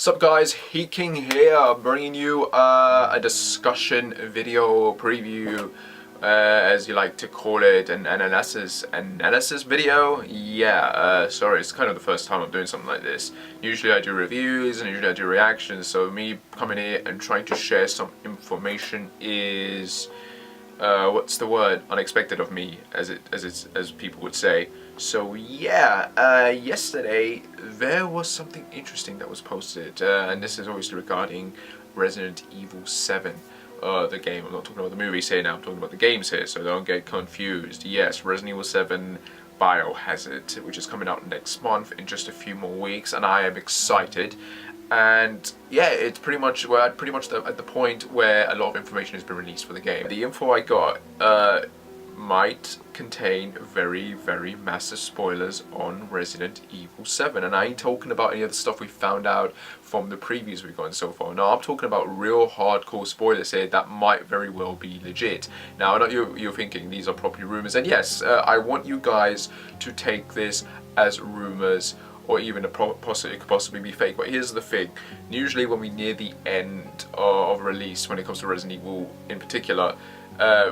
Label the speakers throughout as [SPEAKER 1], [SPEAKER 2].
[SPEAKER 1] Sup guys, Heat King here, bringing you a discussion video preview, as you like to call it, an analysis video. Yeah, sorry, it's kind of the first time I'm doing something like this. Usually I do reviews and usually I do reactions, so me coming here and trying to share some information is, what's the word, unexpected of me, as people would say. So yeah, yesterday there was something interesting that was posted, and this is obviously regarding Resident-Evil VII, the game. I'm not talking about the movies here now, I'm talking about the games here, so don't get confused. Yes, Resident-Evil VII Biohazard, which is coming out next month in just a few more weeks, and I am excited. And yeah, it's pretty much, we're at the point where a lot of information has been released for the game. The info I got might contain very massive spoilers on Resident Evil 7, and I ain't talking about any of the stuff we found out from the previews we've gotten so far. No, I'm talking about real hardcore spoilers here that might very well be legit. Now I know you're thinking these are probably rumors, and yes, I want you guys to take this as rumors, or even it could possibly be fake. But here's the thing, usually when we near the end of release, when it comes to Resident Evil in particular,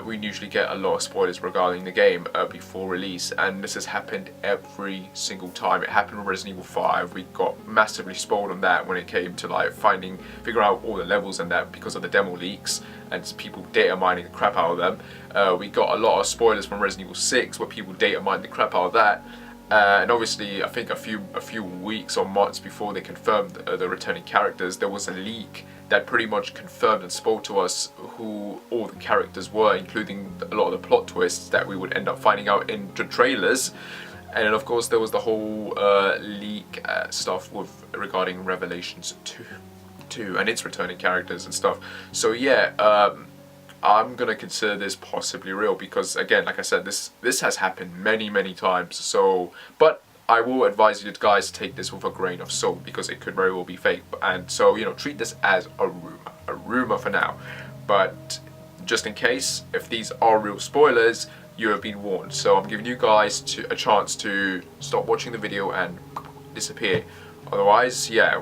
[SPEAKER 1] we usually get a lot of spoilers regarding the game before release, and this has happened every single time. It happened with Resident Evil 5, we got massively spoiled on that when it came to like figuring out all the levels and that, because of the demo leaks and people data mining the crap out of them. We got a lot of spoilers from Resident Evil 6 where people data mined the crap out of that. And obviously, I think a few weeks or months before they confirmed the returning characters, there was a leak that pretty much confirmed and spoke to us who all the characters were, including a lot of the plot twists that we would end up finding out in the trailers. And then of course there was the whole leak stuff regarding Revelations 2 and its returning characters and stuff. So yeah, I'm gonna consider this possibly real, because again, like I said, this has happened many times. So, but I will advise you guys to take this with a grain of salt, because it could very well be fake. And so, you know, treat this as a rumor for now. But just in case, if these are real spoilers, you have been warned. So I'm giving you guys a chance to stop watching the video and disappear. Otherwise, yeah,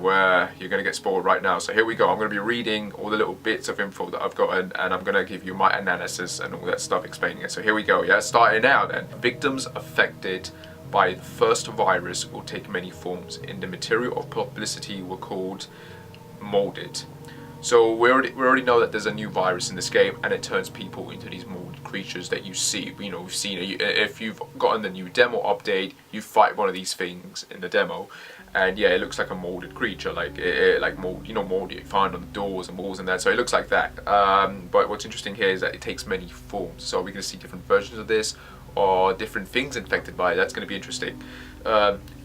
[SPEAKER 1] you're going to get spoiled right now. So here we go. I'm going to be reading all the little bits of info that I've gotten, and I'm going to give you my analysis and all that stuff explaining it. So here we go, yeah, starting now then. Victims affected by the first virus will take many forms. In the material of publicity were called molded. So we already know that there's a new virus in this game, and it turns people into these molded creatures that you see. You know, we've seen it. If you've gotten the new demo update, you fight one of these things in the demo, and yeah, it looks like a molded creature, like mold, you know, mold you find on the doors and walls and that. So it looks like that. But what's interesting here is that it takes many forms. So we're going to see different versions of this, or different things infected by it. That's going to be interesting.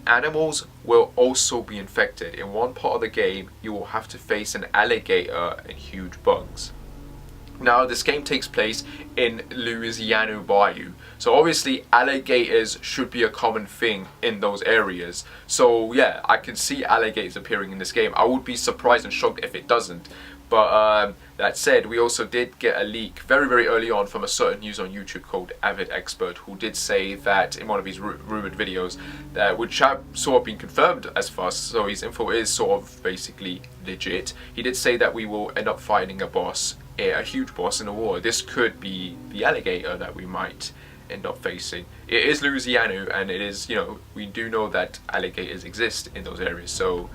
[SPEAKER 1] Animals will also be infected. In one part of the game, you will have to face an alligator and huge bugs. Now, this game takes place in Louisiana Bayou, so obviously alligators should be a common thing in those areas. So yeah, I can see alligators appearing in this game. I would be surprised and shocked if it doesn't. But that said, we also did get a leak very early on from a certain user on YouTube called Avid Expert, who did say that in one of his rumored videos, which have sort of been confirmed as far, so his info is sort of basically legit. He did say that we will end up fighting a huge boss in a war. This could be the alligator that we might end up facing. It is Louisiana, and it is, you know, we do know that alligators exist in those areas, so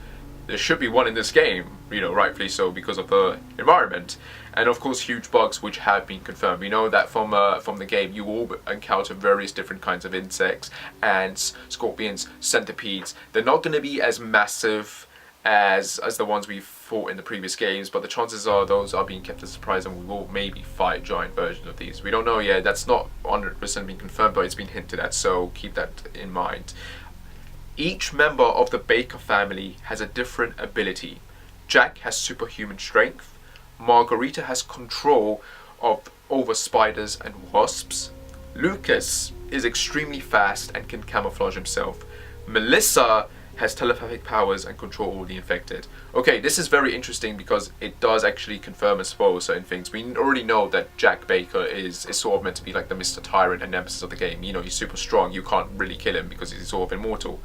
[SPEAKER 1] there should be one in this game, you know, rightfully so, because of the environment. And of course, huge bugs, which have been confirmed. We know that from the game, you will encounter various different kinds of insects, ants, scorpions, centipedes. They're not going to be as massive as the ones we've fought in the previous games, but the chances are those are being kept a surprise, and we will maybe fight giant versions of these. We don't know yet. That's not 100% been confirmed, but it's been hinted at, so keep that in mind. Each member of the Baker family has a different ability. Jack has superhuman strength. Margarita has control over spiders and wasps. Lucas is extremely fast and can camouflage himself. Melissa has telepathic powers and control all the infected. Okay, this is very interesting because it does actually confirm and spoil certain things. We already know that Jack Baker is sort of meant to be like the Mr. Tyrant and nemesis of the game. You know, he's super strong, you can't really kill him because he's sort of immortal.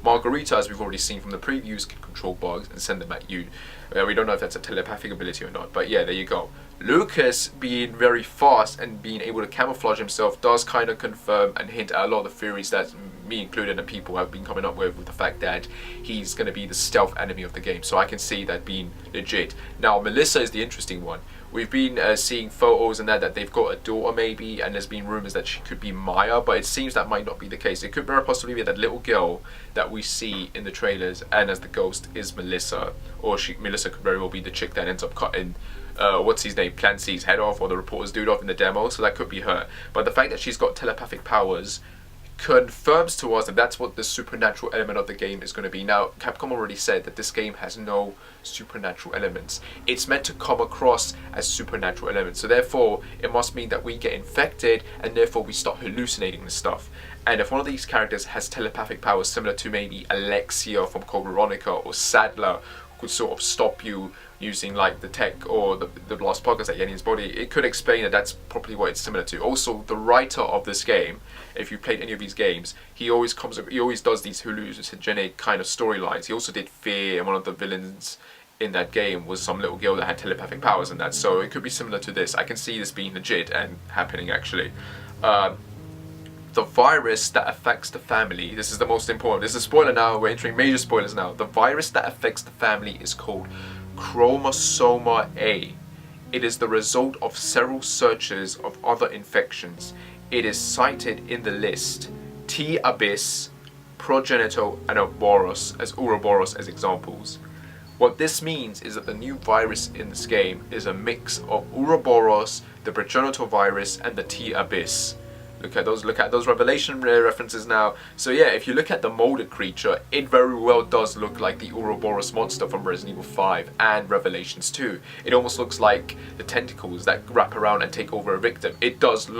[SPEAKER 1] Margarita, as we've already seen from the previews, can control bugs and send them at you. We don't know if that's a telepathic ability or not, but yeah, there you go. Lucas being very fast and being able to camouflage himself does kind of confirm and hint at a lot of the theories that me included and people have been coming up with the fact that he's going to be the stealth enemy of the game. So I can see that being legit. Now, Melissa is the interesting one. We've been seeing photos and that they've got a daughter maybe, and there's been rumors that she could be Maya, but it seems that might not be the case. It could very possibly be that little girl that we see in the trailers and as the ghost is Melissa, or Melissa could very well be the chick that ends up cutting what's his name, Clancy's head off, or the reporter's dude off in the demo, so that could be her. But the fact that she's got telepathic powers confirms to us that that's what the supernatural element of the game is going to be. Now, Capcom already said that this game has no supernatural elements. It's meant to come across as supernatural elements, so therefore it must mean that we get infected and therefore we start hallucinating this stuff. And if one of these characters has telepathic powers similar to maybe Alexia from Code Veronica or Sadler, who could sort of stop you using like the tech or the blast pockets that get in his body, it could explain that that's probably what it's similar to. Also, the writer of this game, if you've played any of these games, he always does these hallucinogenic kind of storylines. He also did Fear, and one of the villains in that game was some little girl that had telepathic powers and that, so it could be similar to this. I can see this being legit and happening actually. The virus that affects the family, this is the most important, this is a spoiler now, we're entering major spoilers now. The virus that affects the family is called Chromosoma A. It is the result of several searches of other infections. It is cited in the list T. abyss, Progenitor, and Ouroboros as examples. What this means is that the new virus in this game is a mix of Ouroboros, the Progenitor virus, and the T. abyss. Look at those Revelation references now. So yeah, if you look at the molded creature, it very well does look like the Ouroboros monster from Resident Evil 5 and Revelations 2. It almost looks like the tentacles that wrap around and take over a victim. It does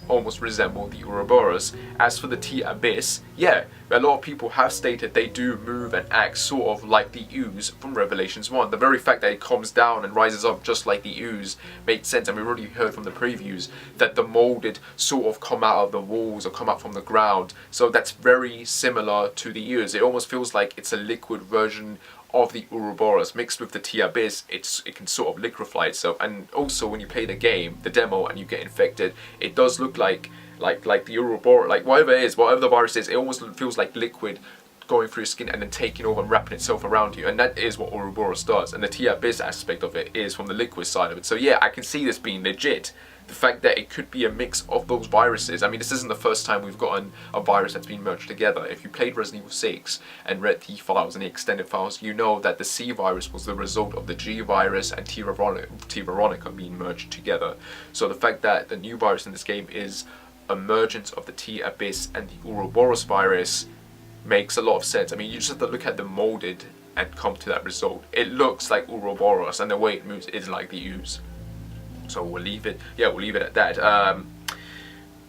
[SPEAKER 1] almost resemble the Ouroboros. As for the T. abyss, yeah, a lot of people have stated they do move and act sort of like the ooze from Revelations 1. The very fact that it comes down and rises up just like the ooze makes sense, and we've already heard from the previews that the molded sort of come out of the walls or come out from the ground, so that's very similar to the ooze. It almost feels like it's a liquid version of the Ouroboros mixed with the T. abyss. It can sort of liquefy itself, and also when you play the game, the demo, and you get infected, it does look like the Ouroboros, like whatever it is, whatever the virus is, it almost feels like liquid going through your skin and then taking over and wrapping itself around you, and that is what Ouroboros does, and the T. abyss aspect of it is from the liquid side of it. So yeah, I can see this being legit. The fact that it could be a mix of those viruses. I mean, this isn't the first time we've gotten a virus that's been merged together. If you played Resident Evil 6 and read the files and the extended files, you know that the C virus was the result of the G virus and T. Veronica being merged together. So the fact that the new virus in this game is a mergence of the T. abyss and the Ouroboros virus makes a lot of sense. I mean, you just have to look at the molded and come to that result. It looks like Ouroboros, and the way it moves is like the ooze. So we'll leave it at that.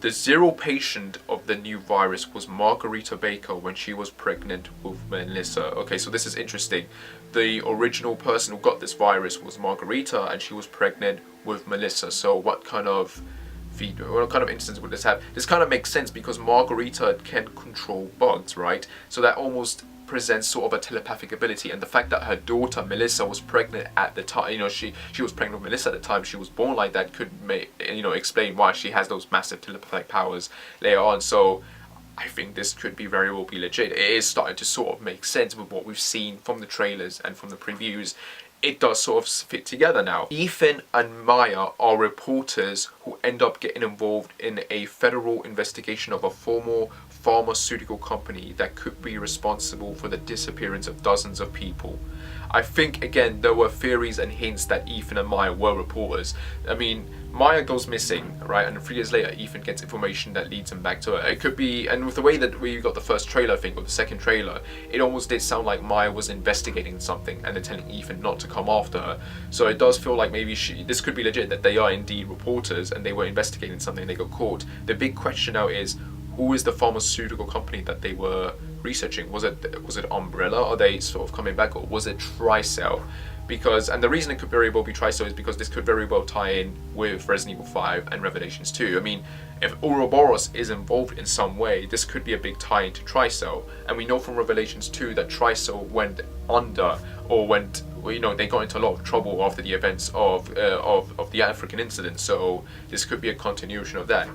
[SPEAKER 1] The zero patient of the new virus was Margarita Baker when she was pregnant with Melissa. Okay, so this is interesting. The original person who got this virus was Margarita, and she was pregnant with Melissa. So what kind of instance would this have? This kind of makes sense because Margarita can control bugs, right? So that almost presents sort of a telepathic ability, and the fact that her daughter Melissa was pregnant at the time, you know, she was pregnant with Melissa at the time she was born like that, could explain why she has those massive telepathic powers later on. So I think this could very well be legit. It is starting to sort of make sense with what we've seen from the trailers and from the previews. It does sort of fit together now. Ethan and Maya are reporters who end up getting involved in a federal investigation of a former pharmaceutical company that could be responsible for the disappearance of dozens of people. I think, again, there were theories and hints that Ethan and Maya were reporters. I mean, Maya goes missing, right, and 3 years later Ethan gets information that leads him back to her. It could be, and with the way that we got the first trailer, I think, or the second trailer, it almost did sound like Maya was investigating something and then telling Ethan not to come after her. So it does feel like maybe this could be legit, that they are indeed reporters and they were investigating something and they got caught. The big question now is, who is the pharmaceutical company that they were researching, was it Umbrella? Are they sort of coming back, or was it Tricell? Because, and the reason it could very well be Tricell is because this could very well tie in with Resident Evil 5 and Revelations 2. I mean, if Ouroboros is involved in some way, this could be a big tie into Tricell. And we know from Revelations 2 that Tricell went under, or went, you know, they got into a lot of trouble after the events of the African incident. So this could be a continuation of that.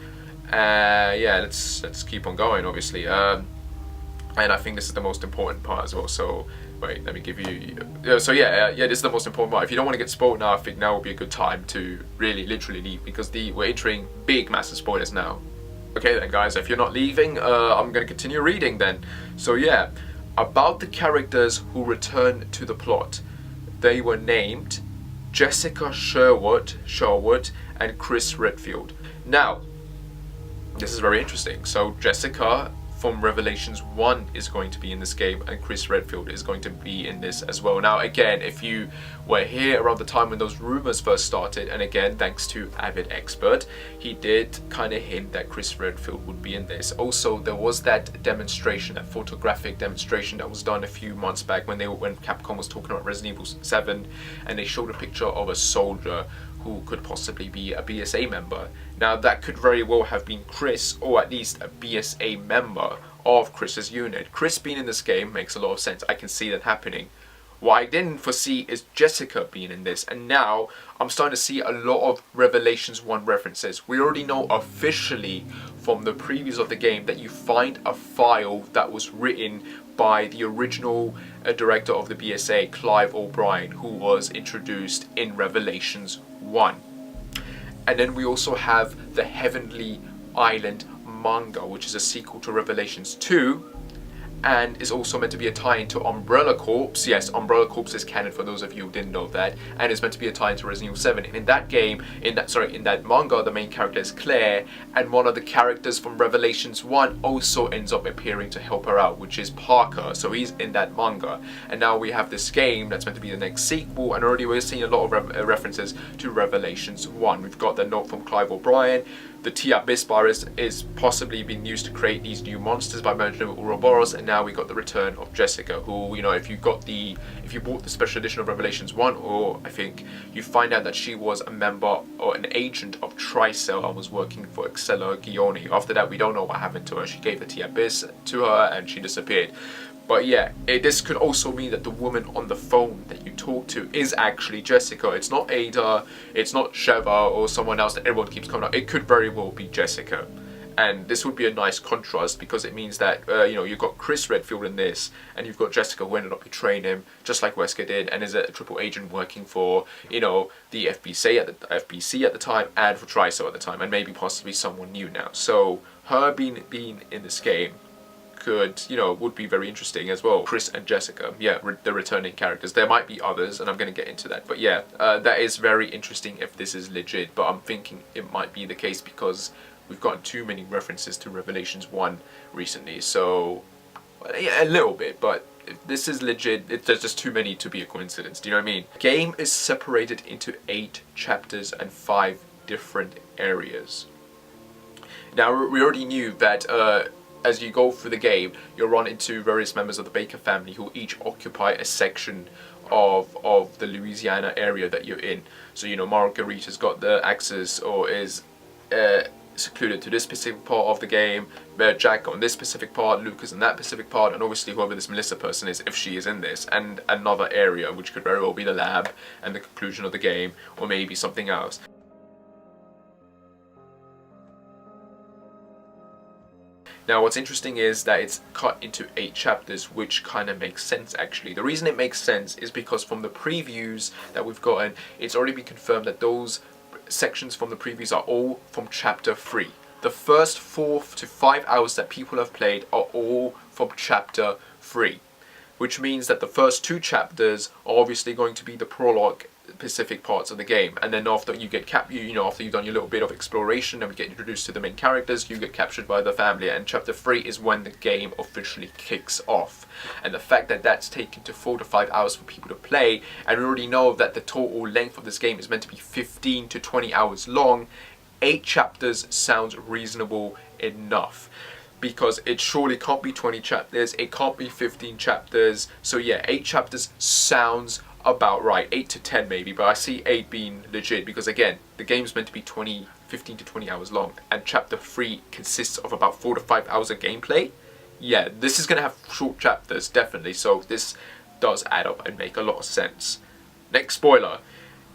[SPEAKER 1] Yeah, let's keep on going, obviously. And I think this is the most important part as well. So wait, let me give you. So yeah, this is the most important part. If you don't want to get spoiled now, I think now would be a good time to really, literally leave, because we're entering big, massive spoilers now. Okay then, guys, if you're not leaving, I'm gonna continue reading then. So yeah, about the characters who return to the plot, they were named Jessica Sherwood, and Chris Redfield. Now, this is very interesting. So Jessica from Revelations 1 is going to be in this game, and Chris Redfield is going to be in this as well. Now again, if you were here around the time when those rumors first started, and again thanks to Avid Expert, he did kind of hint that Chris Redfield would be in this. Also, there was that demonstration, that photographic demonstration that was done a few months back when Capcom was talking about Resident Evil 7, and they showed a picture of a soldier who could possibly be a BSA member. Now that could very well have been Chris, or at least a BSA member of Chris's unit. Chris being in this game makes a lot of sense. I can see that happening. What I didn't foresee is Jessica being in this, and now I'm starting to see a lot of Revelations 1 references. We already know officially from the previews of the game that you find a file that was written by the original director of the BSA, Clive O'Brien, who was introduced in Revelations 1. And then we also have the Heavenly Island manga, which is a sequel to Revelations 2, and is also meant to be a tie into Umbrella Corps. Yes, Umbrella Corps is canon for those of you who didn't know that, and is meant to be a tie into Resident Evil 7. In that game, in that manga, the main character is Claire, and one of the characters from Revelations 1 also ends up appearing to help her out, which is Parker. So he's in that manga, and now we have this game that's meant to be the next sequel, and already we're seeing a lot of references to Revelations 1. We've got the note from Clive O'Brien. The T-Abyss bar is possibly being used to create these new monsters by merging with Ouroboros, and now we got the return of Jessica, who, you know, if you bought the special edition of Revelations 1, or I think you find out that she was a member or an agent of Tricell and was working for Excella Gioni. After that, we don't know what happened to her. She gave the T-Abyss to her and she disappeared. But yeah, this could also mean that the woman on the phone that you talk to is actually Jessica. It's not Ada, it's not Sheva or someone else that everyone keeps coming up. It could very well be Jessica. And this would be a nice contrast, because it means that, you know, you've got Chris Redfield in this, and you've got Jessica who ended up betraying him, just like Wesker did, and is a triple agent working for, you know, the FBC at the time, and for Tricell at the time, and maybe possibly someone new now. So her being in this game could, you know, would be very interesting as well. Chris and Jessica, yeah, the returning characters. There might be others, and I'm going to get into that. But yeah, that is very interesting if this is legit. But I'm thinking it might be the case because we've gotten too many references to Revelations 1 recently. So, yeah, a little bit, but if this is legit, there's just too many to be a coincidence. Do you know what I mean? Game is separated into 8 chapters and 5 different areas. Now, we already knew that as you go through the game, you'll run into various members of the Baker family who each occupy a section of the Louisiana area that you're in. So, you know, Margarita's got the access, or is secluded to this specific part of the game, Jack on this specific part, Lucas in that specific part, and obviously whoever this Melissa person is, if she is in this, and another area, which could very well be the lab and the conclusion of the game, or maybe something else. Now, what's interesting is that it's cut into 8 chapters, which kind of makes sense actually. The reason it makes sense is because from the previews that we've gotten, it's already been confirmed that those sections from the previews are all from chapter 3. The first 4 to 5 hours that people have played are all from chapter 3, which means that the first 2 chapters are obviously going to be the prologue specific parts of the game, and then after you get after you've done your little bit of exploration and we get introduced to the main characters, you get captured by the family, and chapter 3 is when the game officially kicks off. And the fact that that's taken to 4 to 5 hours for people to play, and we already know that the total length of this game is meant to be 15 to 20 hours long, 8 chapters sounds reasonable enough. because it surely can't be 20 chapters, it can't be 15 chapters. So yeah, 8 chapters sounds about right. 8 to 10 maybe, but I see 8 being legit because again, the game's meant to be 15 to 20 hours long, and chapter 3 consists of about 4 to 5 hours of gameplay. Yeah, this is gonna have short chapters, definitely, so this does add up and make a lot of sense. Next spoiler.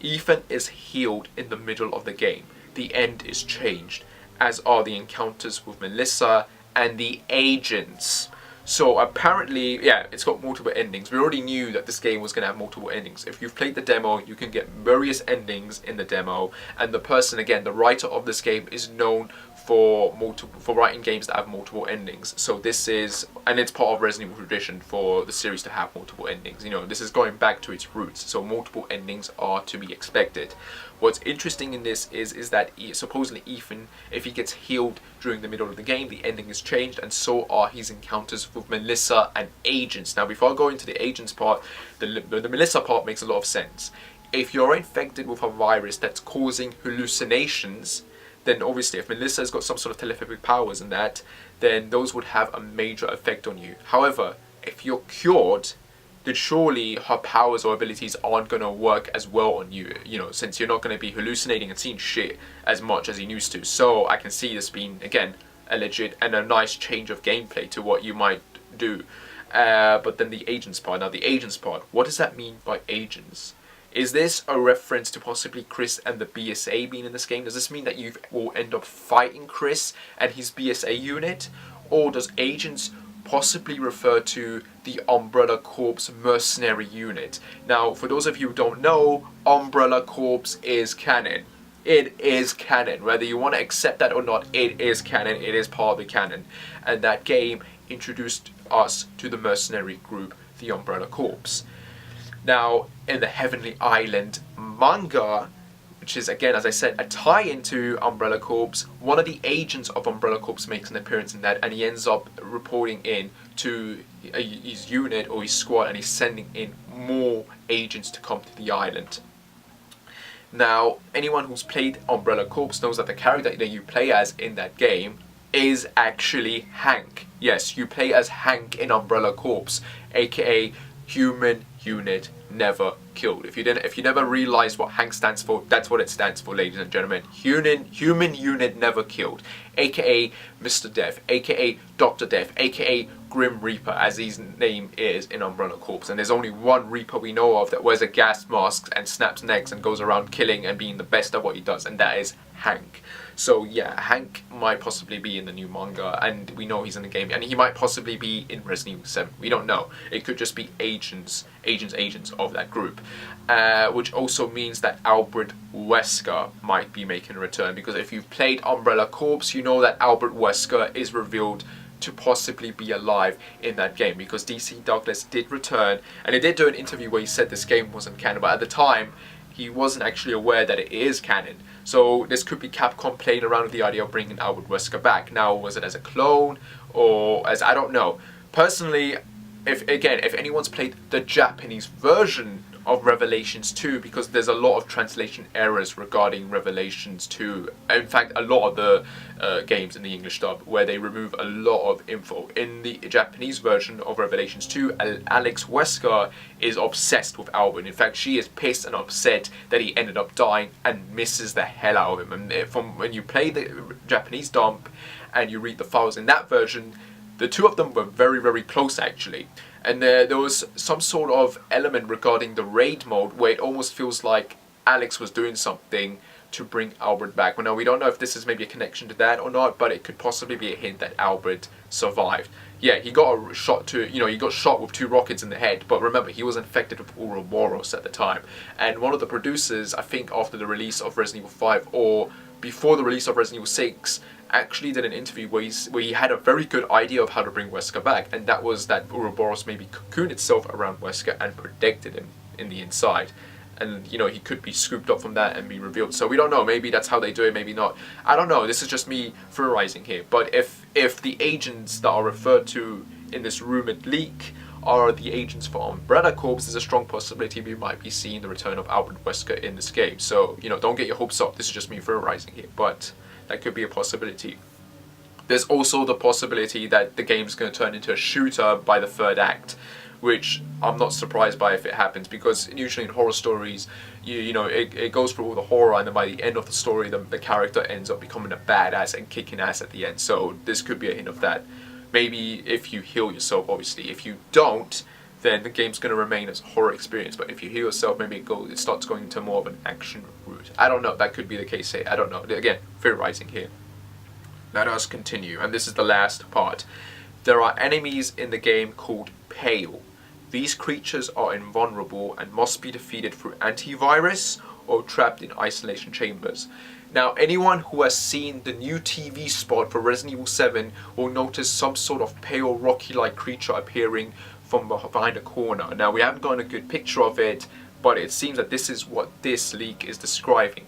[SPEAKER 1] Ethan is healed in the middle of the game. The end is changed, as are the encounters with Melissa and the agents. So apparently, yeah, it's got multiple endings. We already knew that this game was going to have multiple endings. If you've played the demo, you can get various endings in the demo. And the person, again, the writer of this game is known for writing games that have multiple endings. So this is, and it's part of Resident Evil tradition for the series to have multiple endings. You know, this is going back to its roots. So multiple endings are to be expected. What's interesting in this is that supposedly Ethan, if he gets healed during the middle of the game, the ending is changed, and so are his encounters with Melissa and agents. Now, before I go into the agents part, the Melissa part makes a lot of sense. If you're infected with a virus that's causing hallucinations, then obviously if Melissa has got some sort of telepathic powers and that, then those would have a major effect on you. However, if you're cured, then surely her powers or abilities aren't going to work as well on you, you know, since you're not going to be hallucinating and seeing shit as much as you used to. So I can see this being, again, a legit and a nice change of gameplay to what you might do. But then the agents part. Now the agents part, what does that mean by agents? Is this a reference to possibly Chris and the BSA being in this game? Does this mean that you will end up fighting Chris and his BSA unit? Or does agents possibly refer to the Umbrella Corps mercenary unit? Now, for those of you who don't know, Umbrella Corps is canon. It is canon. Whether you want to accept that or not, it is canon. It is part of the canon. And that game introduced us to the mercenary group, the Umbrella Corps. Now, in the Heavenly Island manga, which is, again, as I said, a tie-in to Umbrella Corps, one of the agents of Umbrella Corps makes an appearance in that, and he ends up reporting in to his unit or his squad, and he's sending in more agents to come to the island. Now, anyone who's played Umbrella Corps knows that the character that you play as in that game is actually Hank. Yes, you play as Hank in Umbrella Corps, aka Human Unit Never Killed. If you never realized what Hank stands for, that's what it stands for, ladies and gentlemen. Human Unit Never Killed, aka Mr. Death, aka Dr. Death, aka Grim Reaper, as his name is in Umbrella Corps. And there's only one Reaper we know of that wears a gas mask and snaps necks and goes around killing and being the best at what he does, and that is Hank. So yeah, Hank might possibly be in the new manga, and we know he's in the game, and he might possibly be in Resident Evil 7. We don't know. It could just be agents of that group. Which also means that Albert Wesker might be making a return, because if you've played Umbrella Corps, you know that Albert Wesker is revealed to possibly be alive in that game, because DC Douglas did return, and he did do an interview where he said this game wasn't canon, but at the time he wasn't actually aware that it is canon. So this could be Capcom playing around with the idea of bringing Albert Wesker back. Now, was it as a clone or as, I don't know. Personally, if anyone's played the Japanese version of Revelations 2, because there's a lot of translation errors regarding Revelations 2. In fact, a lot of the games in the English dub where they remove a lot of info. In the Japanese version of Revelations 2, Alex Wesker is obsessed with Albert. In fact, she is pissed and upset that he ended up dying and misses the hell out of him. And from when you play the Japanese dub and you read the files in that version, the two of them were very, very close actually. And there was some sort of element regarding the raid mode where it almost feels like Alex was doing something to bring Albert back. Well, now, we don't know if this is maybe a connection to that or not, but it could possibly be a hint that Albert survived. Yeah, he got shot with 2 rockets in the head, but remember, he was infected with Ouroboros at the time. And one of the producers, I think after the release of Resident Evil 5 or before the release of Resident Evil 6, actually did an interview where he had a very good idea of how to bring Wesker back, and that was that Ouroboros maybe cocooned itself around Wesker and protected him in the inside. And, you know, he could be scooped up from that and be revealed. So we don't know, maybe that's how they do it, maybe not. I don't know, this is just me theorizing here. But if the agents that are referred to in this rumored leak are the agents for Umbrella Corps, there's a strong possibility we might be seeing the return of Albert Wesker in this game. So, you know, don't get your hopes up, this is just me theorizing here, but that could be a possibility. There's also the possibility that the game's going to turn into a shooter by the third act, which I'm not surprised by if it happens, because usually in horror stories, you know, it goes through all the horror, and then by the end of the story, the character ends up becoming a badass and kicking ass at the end. So this could be a hint of that. Maybe if you heal yourself, obviously. If you don't, then the game's going to remain as a horror experience. But if you heal yourself, maybe it starts going into more of an action route. I don't know. That could be the case here. I don't know. Again, theorizing here. Let us continue, and this is the last part. There are enemies in the game called Pale. These creatures are invulnerable and must be defeated through antivirus or trapped in isolation chambers. Now, anyone who has seen the new TV spot for Resident Evil 7 will notice some sort of pale, rocky-like creature appearing from behind a corner. Now, we haven't gotten a good picture of it, but it seems that this is what this leak is describing.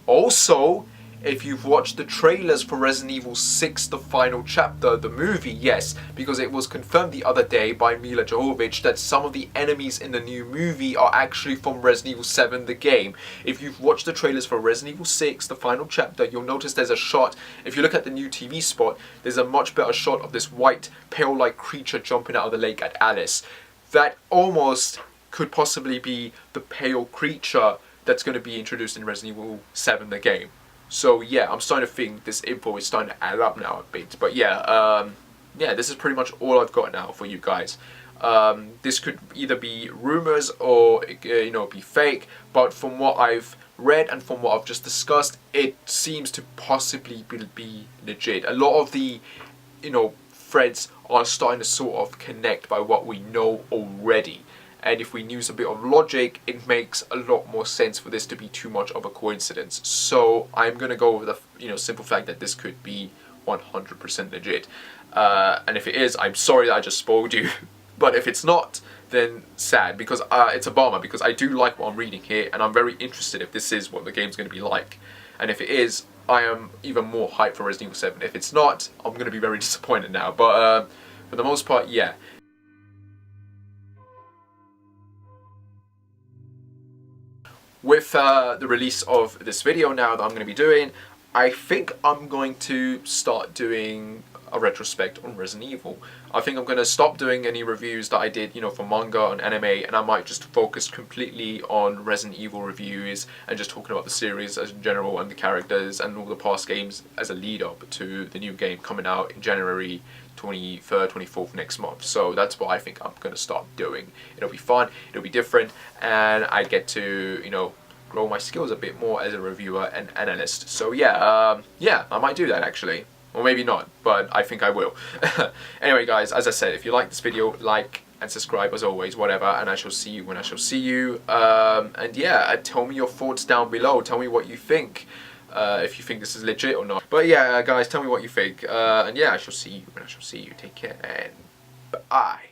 [SPEAKER 1] Also, if you've watched the trailers for Resident Evil VI, the final chapter, the movie, yes, because it was confirmed the other day by Mila Jovovich that some of the enemies in the new movie are actually from Resident Evil 7, the game. If you've watched the trailers for Resident Evil VI, the final chapter, you'll notice there's a shot. If you look at the new TV spot, there's a much better shot of this white, pale-like creature jumping out of the lake at Alice. That almost could possibly be the pale creature that's going to be introduced in Resident Evil 7, the game. So yeah, I'm starting to think this info is starting to add up now a bit. But yeah, this is pretty much all I've got now for you guys. This could either be rumors or you know, be fake. But from what I've read and from what I've just discussed, it seems to possibly be legit. A lot of the, you know, threads are starting to sort of connect by what we know already. And if we use a bit of logic, it makes a lot more sense for this to be too much of a coincidence. So I'm going to go with the, you know, simple fact that this could be 100% legit. And if it is, I'm sorry that I just spoiled you. But if it's not, then sad, because it's a bummer, because I do like what I'm reading here, and I'm very interested if this is what the game's going to be like. And if it is, I am even more hyped for Resident Evil 7. If it's not, I'm going to be very disappointed now. But for the most part, yeah. With the release of this video now that I'm going to be doing, I think I'm going to start doing a retrospect on Resident Evil. I think I'm going to stop doing any reviews that I did, you know, for manga and anime, and I might just focus completely on Resident Evil reviews and just talking about the series as in general and the characters and all the past games as a lead up to the new game coming out in January 23rd, 24th next month. So that's what I think I'm going to start doing. It'll be fun, it'll be different, and I get to, you know, grow my skills a bit more as a reviewer and analyst. So yeah, I might do that actually. Or maybe not, but I think I will. Anyway guys, as I said, if you like this video, like and subscribe as always, whatever, and I shall see you when I shall see you. And yeah, tell me your thoughts down below. Tell me what you think. If you think this is legit or not. But yeah, guys, tell me what you think. And yeah, I shall see you when I shall see you. Take care and bye.